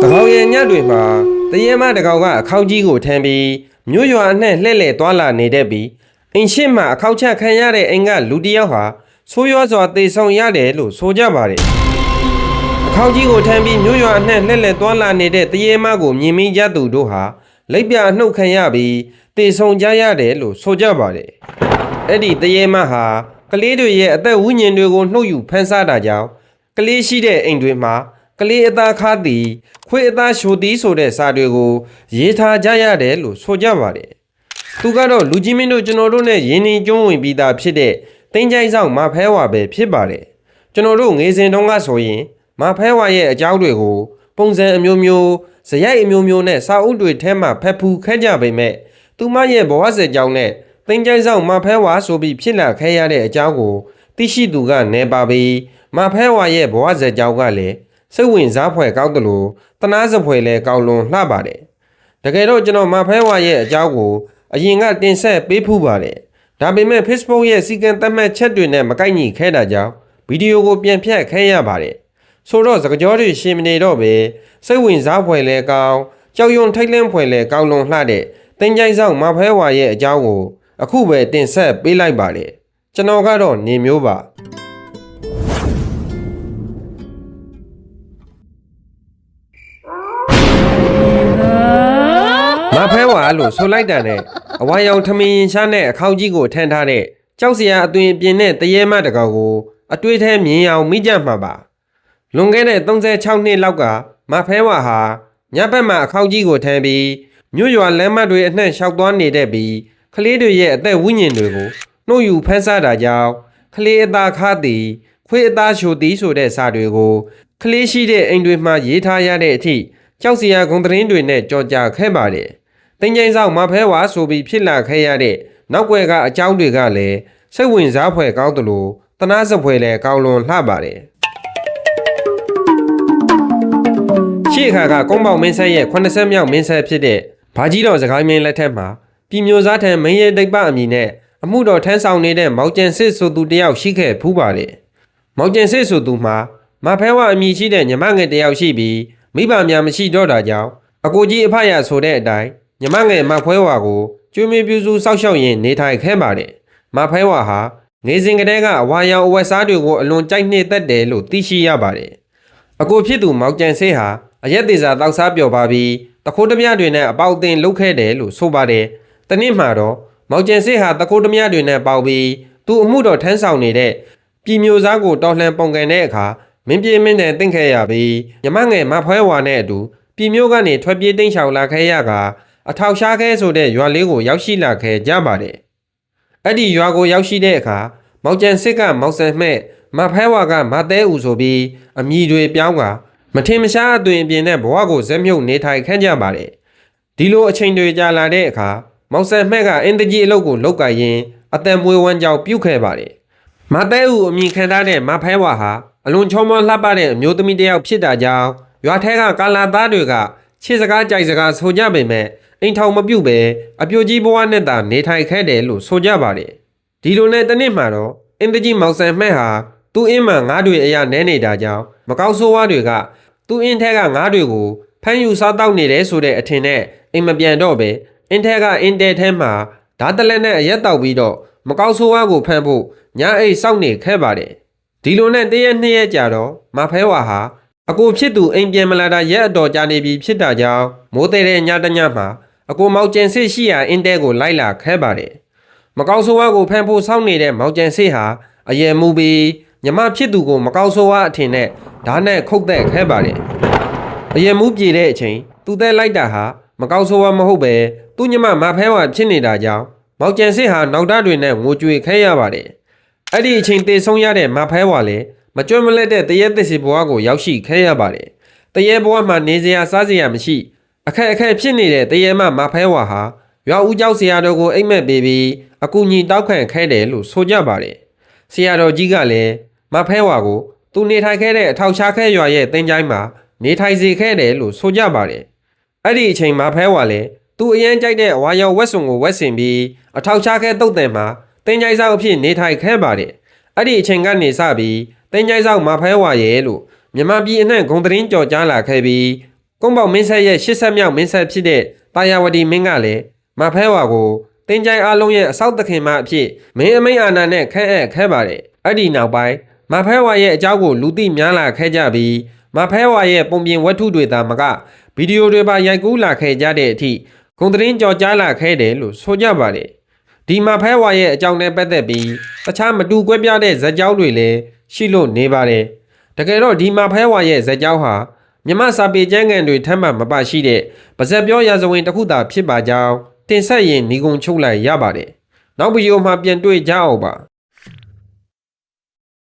တကောင်ရဲ့ညတွေမှာတရေမတကောင်ကအခောက်ကြီးကိုထမ်းပြီးမြို့ရွာအနှံ့လှည့်လည်သွားလာနေတတ်ပြီးအိမ်ရှိမှအခောက်ချခံရတဲ့အိမ်ကလူတစ်ယောက်ဟာဆိုးရွားစွာသေဆုံးရတယ်လို့ဆိုကြပါတယ်အခောက်ကြီးကိုထမ်းပြီးမြို့ရွာအနှံ့လှည့်လည်သွားလာနေတဲ့တရေမကိုမြင်မိကြသူတို့ဟာလက်ပြအနှုတ်ခံရပြီးသေဆုံးကြရတယ်လို့ဆိုကြပါတယ်အဲ့ဒီတရေမဟာကလေးတွေရဲ့အသက်ဝိညာဉ်တွေကိုနှုတ်ယူဖန်ဆားတာကြောင့်ကလေးရှိတဲ့အိမ်တွေမှာကလေးအသားခါသည်ခွေးအသားရှိုသည်ဆိုတဲ့စာတွေကိုရေးထားကြရတယ်လို့ဆိုကြပါတယ်။သူကတော့လူကြီးမင်းတို့ကျွန်တော်တို့နဲ့ရင်းနှီးကျွမ်းဝင်ပြီးသားဖြစ်တဲ့တင်းကြိုက်ဆောင်မဖဲဝါပဲဖြစ်ပါတယ်။ကျွန်တော်တို့ငေစဉ်တုန်းကဆိုရင်မဖဲဝါရဲ့အကြောင်းတွေကိုပုံစံအမျိုးမျိုးဇယိုက်အမျိုးမျိုးနဲ့စာအုပ်တွေထဲမှာဖက်ဖူးခဲ့ကြပေမဲ့သူမရဲ့ဘဝဆက်ကြောင်းနဲ့တင်းကြိုက်ဆောင်မဖဲဝါဆိုပြီးဖြစ်လာခဲ့ရတဲ့အကြောင်းကိုသိရှိသူကနေပါပြီးမဖဲဝါရဲ့ဘဝဆက်ကြောင်းကလည်းစိတ်ဝင်စားဖွယ်ကောင်းတယ်လို့တနာစဖွယ်လဲကောင်းလွန်လှပါတယ်တကယ်တော့ကျွန်တော်မဖဲဝါရဲ့အကြောင်းကိုအရင်ကတင်ဆက်ပေးဖူးပါတယ်ဒါပေမဲ့ Facebook ရဲ့စီကံသတ်မှတ်ချက်တွေနဲ့မကိုက်ညီခဲ့တာကြောင့်ဗီဒီယိုကိုပြန်ဖြတ်ခဲ့ရပါတယ်ဆိုတော့စကားကြောတွေရှင်းမနေတော့ပဲစိတ်ဝင်စားဖွယ်လဲကောင်းကြောက်ရွံ့ထိတ်လန့်ဖွယ်လဲကောင်းလွန်လှတဲ့တင်ကြိုက်ဆောင်မဖဲဝါရဲ့အကြောင်းကိုအခုပဲတင်ဆက်ပေးလိုက်ပါတယ်ကျွန်တော်ကတော့နေမျိုးပါမဖဲဝါလို့ဆိုလိုက်တာနဲ့အဝါရောင်ထမင်းရှားနဲ့အခောက်ကြီးကိုထမ်းထားတဲ့ကြောက်စရာအသွင်အပြင်နဲ့တရေမတကောင်ကိုအတွေ့အထဲမြင်အောင်မိကြမှာပါလွန်ခဲ့တဲ့36နှစ်လောက်ကမဖဲဝါဟာညဘက်မှာအခောက်ကြီးကိုထမ်းပြီးမြို့ရွာလမ်းမတွေအနှံ့လျှောက်သွားနေတတ်ပြီးကလေးတွေရဲ့အသက်ဝိညာဉ်တွေကိုနှုတ်ယူဖန်ဆားတာကြောင့်ကလေးအသားခါသည်ခွေးအသားရှိုသည်ဆိုတဲ့စာတွေကိုကလေးရှိတဲ့အိမ်တွေမှာရေးထားရတဲ့အထိကြောက်စရာဂုဏ်သတင်းတွေနဲ့ကြော်ကြခဲ့ပါတယ်တင်ကြိုင်ဆောင်မဖဲဝါဆိုပြီးဖြစ်လာခဲ့ရတဲ့နောက်ွယ်ကအကြောင်းတွေကလည်းစိတ်ဝင်စားဖွယ်ကောင်းတယ်လို့တနာစဖွယ်လည်းကောင်းလွန်လှပါတယ်ရှေ့ခါကကုန်းပေါက်မင်းဆက်ရဲ့80မြောက်မင်းဆက်ဖြစ်တဲ့ဘာကြီးတော်စကိုင်းမင်းလက်ထက်မှာပြည်မျိုးစားထံမင်းရဲတိတ်ပအမည်နဲ့အမှုတော်ထမ်းဆောင်နေတဲ့မောင်ကျန်စစ်ဆိုသူတယောက်ရှိခဲ့ဖူးပါတယ်မောင်ကျန်စစ်ဆိုသူမှာမဖဲဝါအမည်ရှိတဲ့ညီမငယ်တယောက်ရှိပြီးမိဘများမရှိတော့တာကြောင့်အကိုကြီးအဖရဆိုတဲ့အတိုင်းညီမငယ်မဖဲဝါကိုကျွေးမပြူစုစောက်ရှောက်ရင်နေထိုင်ခဲ့ပါတယ်မဖဲဝါဟာငေစဉ်ကတည်းကအဝါရောင်အဝတ်စားတွေကိုအလွန်ကြိုက်နှိမ့်သက်တယ်လို့သိရှိရပါတယ်အကိုဖြစ်သူမောင်ကျန်ဆေးဟာအရက်သေးစာတောက်စားပျော်ပါပြီးတခိုးတမတွေနဲ့အပေါက်အသင်းလုပ်ခဲ့တယ်လို့ဆိုပါတယ်တနေ့မှာတော့မောင်ကျန်ဆေးဟာတခိုးတမတွေနဲ့ပေါက်ပြီးသူအမှုတော်ထမ်းဆောင်နေတဲ့ပြည်မျိုးစားကိုတော်လှန်ပုံကန်တဲ့အခါမင်းပြေးမင်းနဲ့တင့်ခဲ့ရပြီးညီမငယ်မဖဲဝါနဲ့အတူပြည်မျိုးကနေထွက်ပြေးတိမ်းရှောင်လာခဲ့ရကအထောက်ရှားခဲဆိုတဲ့ရွာလေးကိုရောက်ရှိလာခဲ့ကြပါတယ်။အဲ့ဒီရွာကိုရောက်ရှိတဲ့အခါမောင်ကျန်စစ်ကမောင်ဆန်မှဲ့မဖဲဝါကမသဲဦးဆိုပြီးအမည်တွေပြောင်းကမထင်မရှားအသွင်အပြင်နဲ့ဘဝကိုဇက်မြုပ်နေထိုင်ခဲ့ကြပါတယ်။ဒီလိုအချိန်တွေကြာလာတဲ့အခါမောင်ဆန်မှဲ့ကအင်တကြီးအလုပ်ကိုလုပ်ကြရင်အသက်မွေးဝမ်းကြောင်းပြုတ်ခဲ့ပါတယ်။မသဲဦးအမည်ခံထားတဲ့မဖဲဝါဟာအလွန်ချောမောလှပတဲ့အမျိုးသမီးတစ်ယောက်ဖြစ်တာကြောင့်ရွာထဲကကာလာသားတွေကခြေစကားကြိုက်စကားဆိုကြပေမဲ့အိမ်ထောင်မပြုတ်ပဲအပြိုကြီးဘဝနဲ့သာနေထိုင်ခဲ့တယ်လို့ဆိုကြပါတယ်ဒီလိုနဲ့တနေ့မှတော့အင်တကြီးမောင်ဆန်မှဲ့ဟာသူ့အင်းမှငါးတွေအရာနဲနေတာကြောင့်မကောက်ဆိုးဝါးတွေကသူ့အင်းထဲကငါးတွေကိုဖမ်းယူစားတောက်နေတယ်ဆိုတဲ့အထင်နဲ့အိမ်မပြန်တော့ပဲအင်းထဲကအင်းတဲထဲမှာဓာတ်တလက်နဲ့အရက်တောက်ပြီးတော့မကောက်ဆိုးဝါးကိုဖမ်းဖို့ညအိတ်စောင့်နေခဲ့ပါတယ်ဒီလိုနဲ့တရက်နှစ်ရက်ကြာတော့မဖဲဝါဟာအကိုဖြစ်သူအိမ်ပြန်မလာတာရက်အတော်ကြာနေပြီဖြစ်တာကြောင့်မိုးတဲ့ညတညမှာအကိုမောင်ကျန်စစ်ရှိရာအင်းတဲကိုလိုက်လာခဲ့ပါတယ်မကောက်ဆိုးဝါးကိုဖမ်းဖို့စောင့်နေတဲ့မောင်ကျန်စစ်ဟာအယယ်မူပြီးညီမဖြစ်သူကိုမကောက်ဆိုးဝါးအထင်နဲ့ဓာတ်နဲ့ခုတ်သက်ခဲ့ပါတယ်အယယ်မူပြေတဲ့အချိန်သူ့သက်လိုက်တာဟာမကောက်ဆိုးဝါးမဟုတ်ပဲသူ့ညီမမဖဲဝါဖြစ်နေတာကြောင့်မောင်ကျန်စစ်ဟာနောက်သားတွေနဲ့ငိုကြွေခဲ့ရပါတယ်အဲ့ဒီအချိန်သေဆုံးရတဲ့မဖဲဝါလည်းမကြွမလက်တဲ့တရက်သစ်စီဘဝကိုရောက်ရှိခဲ့ရပါတယ်တရက်ဘဝမှာနေစရာစားစရာမရှိအခက်ဖြစ်နေတဲ့တရေမဖဲဝါဟာရွာဦးကျောက်ဆရာတော်ကိုအိမ်မက်ပေးပြီးအကူညီတောက်ခံခဲ့တယ်လို့ဆိုကြပါတယ်ဆရာတော်ကြီးကလည်းမဖဲဝါကိုသူနေထိုင်ခဲ့တဲ့အထောက်ရှားခဲရွာရဲ့တင်ကြိုင်းမှာနေထိုင်စေခဲ့တယ်လို့ဆိုကြပါတယ်အဲ့ဒီအချိန်မဖဲဝါလည်းသူအရင်ကြိုက်တဲ့အဝါရောင်ဝက်စုံကိုဝက်ဆင်ပြီးအထောက်ရှားခဲတုတ်တယ်မှာတင်ကြိုင်းဆောင်အဖြစ်နေထိုင်ခဲ့ပါတယ်အဲ့ဒီအချိန်ကနေစပြီးတင်ကြိုင်းဆောင်မဖဲဝါရဲ့လို့မြမပြည်အနှံ့ဂုံသတင်းကြော်ကြားလာခဲ့ပြီးဂ ကုန်းပေါမင်းဆက်ရဲ့80မြောက်မင်းဆက်ဖြစ်တဲ့တာယာဝတီမင်းကလည်းမဖဲဝါကိုတင်ကြိုင်အားလုံးရဲ့အဆောက်သခင်မအဖြစ်မင်းအမိန်အာဏာနဲ့ခန့်အပ်ခဲ့ပါတယ်အဲ့ဒီနောက်ပိုင်းမဖဲဝါရဲ့အကြောင်းကိုလူသိများလာခဲ့ကြပြီးမဖဲဝါရဲ့ပုံပြင်ဝတ္ထုတွေသာမကဗီဒီယိုတွေပါရိုက်ကူးလာခဲ့ကြတဲ့အထိဂုံသတင်းကြော်ကြားလာခဲ့တယ်လို့ဆိုကြပါတယ်ဒီမဖဲဝါရဲ့အကြောင်းနဲ့ပတ်သက်ပြီးတခြားမတူကွဲပြားတဲ့ဇာတ်ကြောင်းတွေလည်းရှိလို့နေပါတယ်တကယ်တော့ဒီမဖဲဝါရဲ့ဇာတ်ကြောင်းဟာမြမစာပေကျမ်းဂန်တွေထမ်းမှမပါရှိတဲ့ပါဇက်ပြောရာဇဝင်တစ်ခုသာဖြစ်ပါကြောင်းတင်ဆက်ရင်ညီကုံချုပ်လိုက်ရပါတယ်နောက်ဗီဒီယိုမှာပြန်တွေ့ကြအောင်ပါ